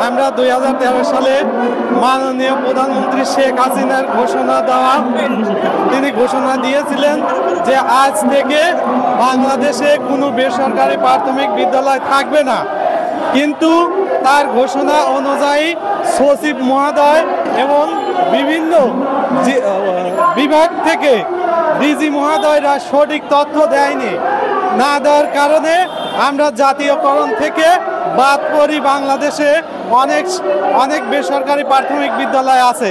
আমরা 2013 সালে মাননীয় প্রধানমন্ত্রী শেখ হাসিনার তিনি ঘোষণা দিয়েছিলেন যে আজ থেকে বাংলাদেশে কোনো বেসরকারি প্রাথমিক বিদ্যালয় থাকবে না। কিন্তু তার ঘোষণা অনুযায়ী সচিব মহোদয় এবং বিভিন্ন বিভাগ থেকে ডিজি মহোদয়রা সঠিক তথ্য দেয়নি, না দেওয়ার কারণে আমরা জাতীয়করণ থেকে বাদ পড়ি। বাংলাদেশে অনেক বেসরকারি প্রাথমিক বিদ্যালয় আছে।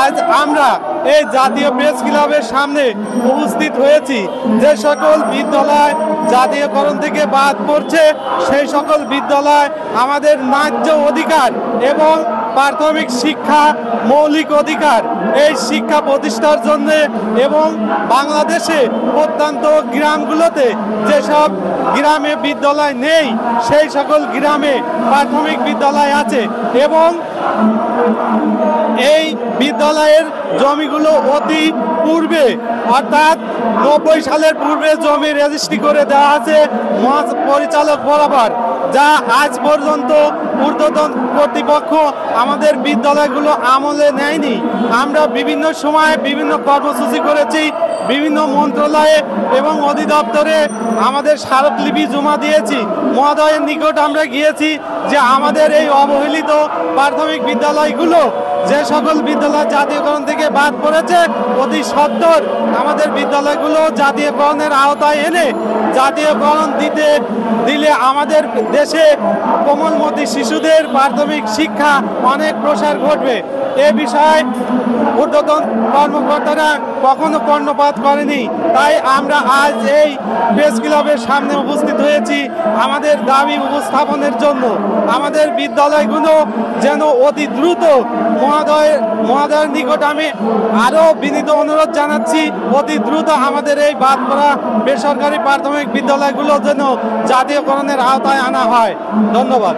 আজ আমরা এই জাতীয় প্রেস ক্লাবের সামনে উপস্থিত হয়েছি। যে সকল বিদ্যালয় জাতীয়করণ থেকে বাদ পড়ছে সেই সকল বিদ্যালয় আমাদের ন্যায্য অধিকার এবং প্রাথমিক শিক্ষা মৌলিক অধিকার, এই শিক্ষা প্রতিষ্ঠার জন্য এবং বাংলাদেশে প্রত্যন্ত গ্রামগুলোতে যেসব গ্রামে বিদ্যালয় নেই সেই সকল গ্রামে প্রাথমিক বিদ্যালয় আছে এবং এই বিদ্যালয়ের জমিগুলো অতি পূর্বে অর্থাৎ 90 সালের পূর্বে জমি রেজিস্ট্রি করে দেওয়া আছে মহাপরিচালক বরাবর, যা আজ পর্যন্ত ঊর্ধ্বতন কর্তৃপক্ষ আমাদের বিদ্যালয়গুলো আমলে নেয়নি। আমরা বিভিন্ন সময়ে বিভিন্ন কর্মসূচি করেছি, বিভিন্ন মন্ত্রণালয়ে এবং অধিদপ্তরে আমাদের স্মারকলিপি জমা দিয়েছি। মহোদয়ের নিকট আমরা গিয়েছি যে আমাদের এই অবহেলিত প্রাথমিক বিদ্যালয়গুলো, যে সকল বিদ্যালয় জাতীয়করণ থেকে বাদ পড়েছে, অতি সত্বর আমাদের বিদ্যালয়গুলো জাতীয়করণের আওতায় এনে জাতীয়করণ দিলে আমাদের দেশে কোমলমতি শিশুদের প্রাথমিক শিক্ষা অনেক প্রসার ঘটবে। এ বিষয়ে ঊর্ধ্বতন কর্মকর্তারা কখনো কর্ণপাত করেনি। তাই আমরা আজ এই প্রেস ক্লাবের সামনে উপস্থিত হয়েছি আমাদের দাবি উপস্থাপনের জন্য। আমাদের বিদ্যালয়গুলো যেন অতি দ্রুত মহোদয়ের নিকট আমি আরও বিনীত অনুরোধ জানাচ্ছি, অতি দ্রুত আমাদের এই বাদ পড়া বেসরকারি প্রাথমিক বিদ্যালয়গুলো যেন জাতীয়করণের আওতায় আনা হয়। ধন্যবাদ।